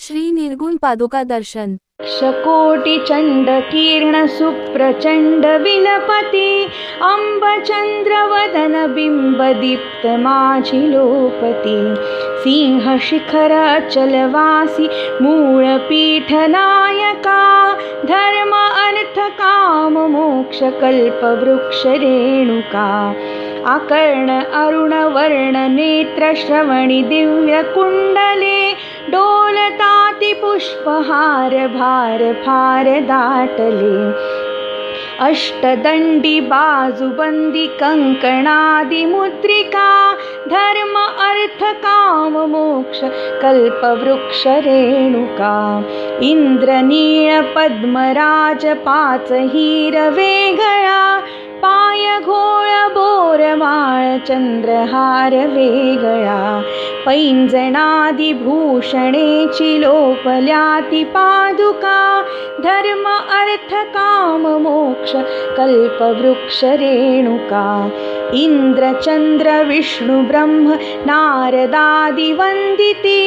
श्री निर्गुण पादुका दर्शन। शकोटिचण्डकीर्ण सुप्रचण्ड विलपति अम्बचन्द्रवदन बिम्बदीप्तमाझिलोपति सिंहशिखर अचलवासी मूलपीठनायका धर्म अर्थ काम मोक्ष कल्पवृक्ष रेणुका आकर्ण अरुण वर्ण नेत्र श्रवणि दिव्य कुण्डले डोलताति पुष्पहार भार फार दाटले अष्टदंडी बाजुबंदी कंकणादि मुद्रिका धर्म अर्थ काम मोक्ष कल्पवृक्ष रेणुका इंद्रनीळ पद्मराज पाच हिरवे गळा पाय घोळ बोरमाळ चंद्रहार वेगळा पैंजणादि भूषणेची लोपल्याति पादुका धर्म अर्थ काम मोक्ष कल्पवृक्ष रेणुका इंद्र चंद्र विष्णु ब्रह्म नारदादि वंदिती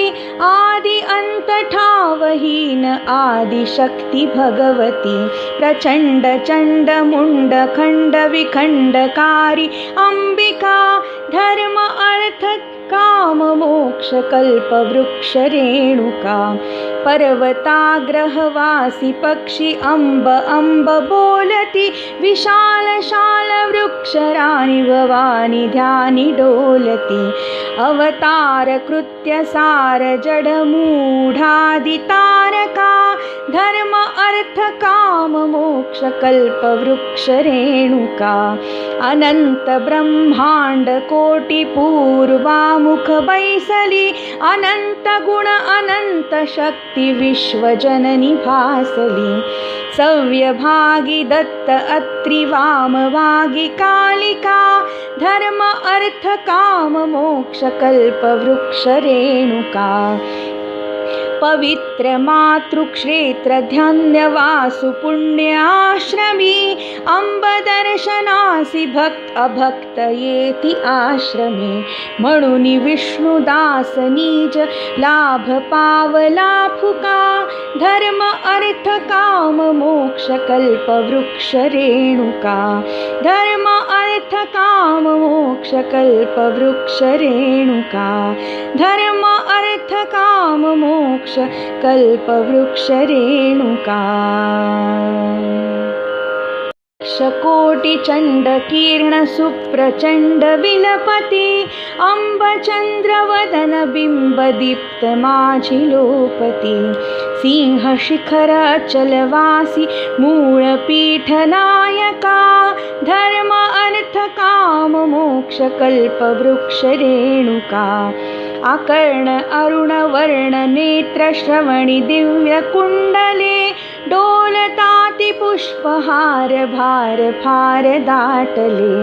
आदि अंत ठावहीन आदि शक्ति भगवती प्रचंड चंड मुंड खंड विखंडकारी अंबिका धर्म अर्थ काम मोक्ष कल्पवृक्ष रेणुका पर्वताग्रहवासी पक्षी अंब अंब बोलती विशाल शाल वृक्षराणि भवानी ध्यानी डोलती अवतार कृत्य सार जड मूढादि तारका धर्म अर्थ काम मोक्ष कल्पवृक्ष रेणुका अनंत ब्रह्मांड कोटि पूर्वामुख बैसली अनंत गुण अनंत शक्ति विश्वजननी भासली सव्यभागी दत्त अत्रि वामभागी कालिका धर्म अर्थ काम मोक्ष कल्पवृक्ष रेणुका पवित्र मातृक्षेत्र ध्यानवासु पुण्याश्रमी अंब दर्शनासी भक्त अभक्त येति आश्रमे म्हणून विष्णुदास नीज लाभ पावला फुका धर्म अर्थ काम मोक्ष कल्पवृक्ष रेणुका धर्म अर्थ काम मोक्ष कल्पवृक्ष रेणुका धर्म अर्थ काम मोक्ष कल्पवृक्ष रेणुका शकोटिचण्डकीर्ण सुप्रचण्ड विलपति अम्बचन्द्रवदन बिम्बदीप्तमाझिलोपति सिंहशिखर अचलवासी मूलपीठनायका धर्म अर्थ काम मोक्ष कल्पवृक्ष रेणुका आकर्ण अरुण वर्ण नेत्र श्रवणि दिव्य कुण्डले डोलताति पुष्पहार भार फार दाटले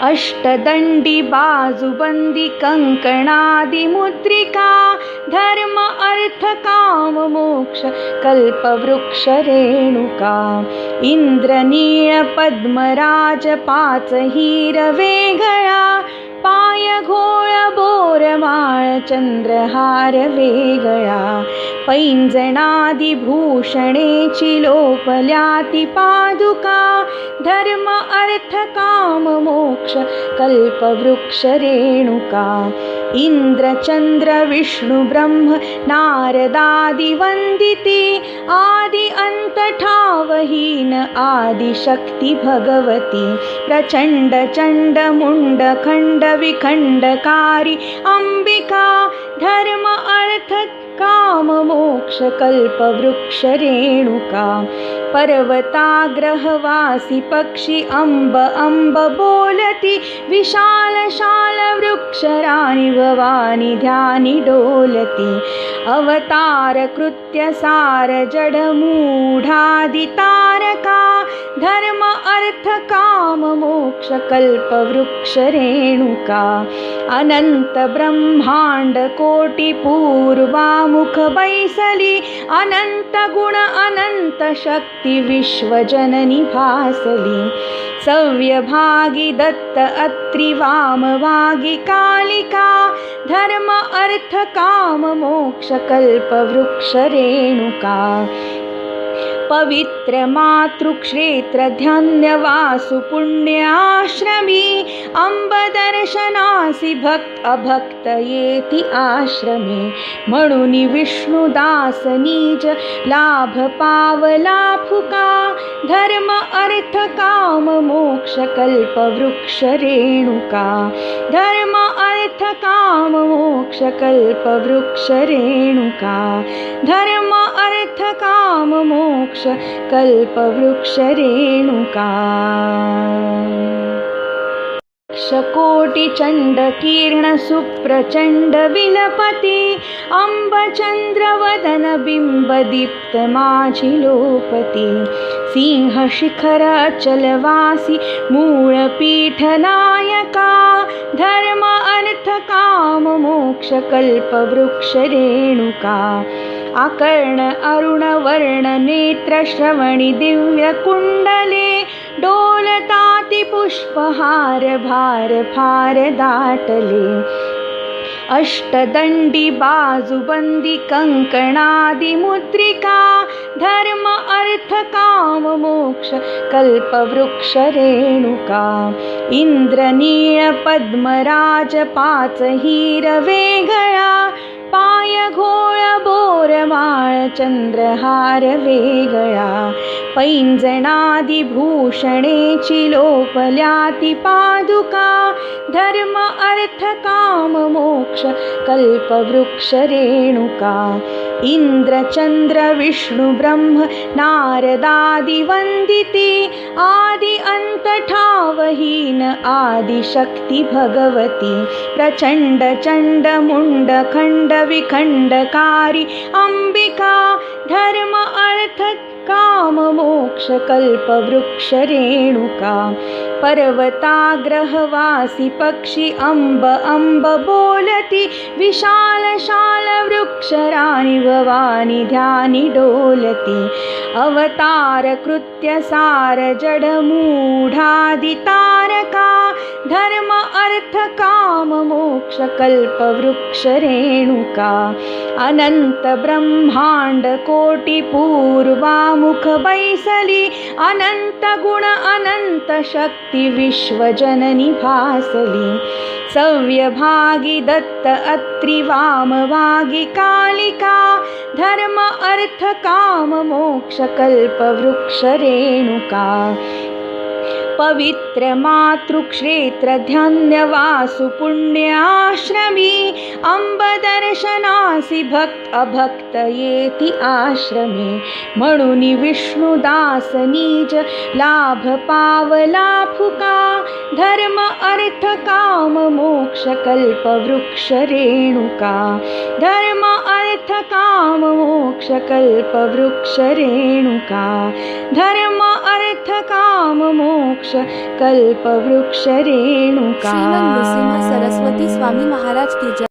अष्टदंडी बाजुबंदी कंकणादि मुद्रिका धर्म अर्थ काम मोक्ष कल्पवृक्ष रेणुका इंद्रनीळ पद्मराज पाच हिरवे गळा पाय घोळ बोरमाळ चंद्रहार वेगळा पैंजणादि भूषणेची लोपल्याति पादुका धर्म अर्थ काम मोक्ष कल्पवृक्ष रेणुका इंद्र चंद्र विष्णु ब्रह्म नारदादि वंदिती आदि अंत ठावहीन आदि शक्ति भगवती प्रचंड चंड मुंड खंड विखंडकारी अंबिका धर्म अर्थ काम मोक्ष कल्पवृक्ष रेणुका पर्वताग्रहवासी पक्षी अंब अंब बोलती विशाल शाल वृक्षराणि भवानी ध्यानी डोलती अवतार कृत्य सार जड मूढादि तारका धर्म अर्थ काम मोक्ष कल्पवृक्ष रेणुका अनंत ब्रह्मांड कोटि पूर्वामुख बैसली अनंत गुण अनंत शक्ति शक्ती विश्वजननी भासली सव्यभागी दत्त अत्रि वामभागी कालिका धर्म अर्थ काम मोक्ष कल्प वृक्ष रेणुका पवित्र मातृक्षेत्र ध्यानवासु पुण्याश्रमी अंब दर्शनासी भक्त अभक्त येती आश्रमी म्हणून विष्णुदास निज लाभ पावला फुका धर्म अर्थ काम मोक्ष कल्प वृक्ष रेणुका धर्म अर्थ काम मोक्ष कल्प वृक्ष रेणुका धर्म अर्थ काम मोक्ष कल्प वृक्ष रेणुका कोटि चंड किरण सुप्रचंड विलपति अंब चंद्र वदन बिंब दीप्त माझी लोपति सिंह शिखर अचलवासी मूळ पीठ नायका धर्म अर्थ काम मोक्ष कल्प वृक्ष रेणुका आकर्ण अरुण वर्ण नेत्र श्रवणी दिव्य कुंडले डोलताति पुष्पहार भार फार दाटले अष्टदंडी बाजूबंदी कंकणादि मुद्रिका धर्म अर्थ काम मोक्ष कल्प वृक्ष रेणुका इंद्रनीळ पद्मराज पाच हिर वेगळा पाय घोळ बोरमाळ चंद्रहार वेगळा पैंजणादि भूषणेची लोपल्याती पादुका धर्म अर्थ काम मोक्ष कल्प वृक्ष रेणुका इंद्र चंद्र विष्णु ब्रह्म नारदादि वंदिती आदि अंत ठावहीन आदि शक्ती भगवती प्रचंड चंड मुंड खंड विखंडकारी अंबिका धर्म अर्थ काम मोक्ष कल्प वृक्ष रेणुका पर्वताग्रहवासी पक्षी अंब अंब बोलती विशाल शाल वृक्षराणी भवानी ध्यानी डोलती अवतार कृत्य सार जड मूढादि तारका धर्म अर्थ काम मोक्ष कल्प वृक्ष रेणुका अनंत ब्रह्मांड कोटि पूर्वामुख बैसली अनंत गुण अनंत शक्ती विश्वजननी भासली सव्यभागी दत्त अत्रि वामभागी कालिका धर्म अर्थ काम मोक्ष कल्प वृक्ष रेणुका पवित्र मातृक्षेत्र ध्यानवासु पुण्याश्रमी अंब दर्शनासी भक्त अभक्त येती आश्रमी म्हणून विष्णुदास निज लाभ पावला फुका धर्म अर्थ काम मोक्ष कल्प वृक्ष रेणुका धर्म अर्थ काम मोक्ष कल्प वृक्ष रेणुका धर्म अर्थ काम मोक्ष कल्प वृक्ष रेणुका श्रीमंत नृसिंह सरस्वती स्वामी महाराज की जय।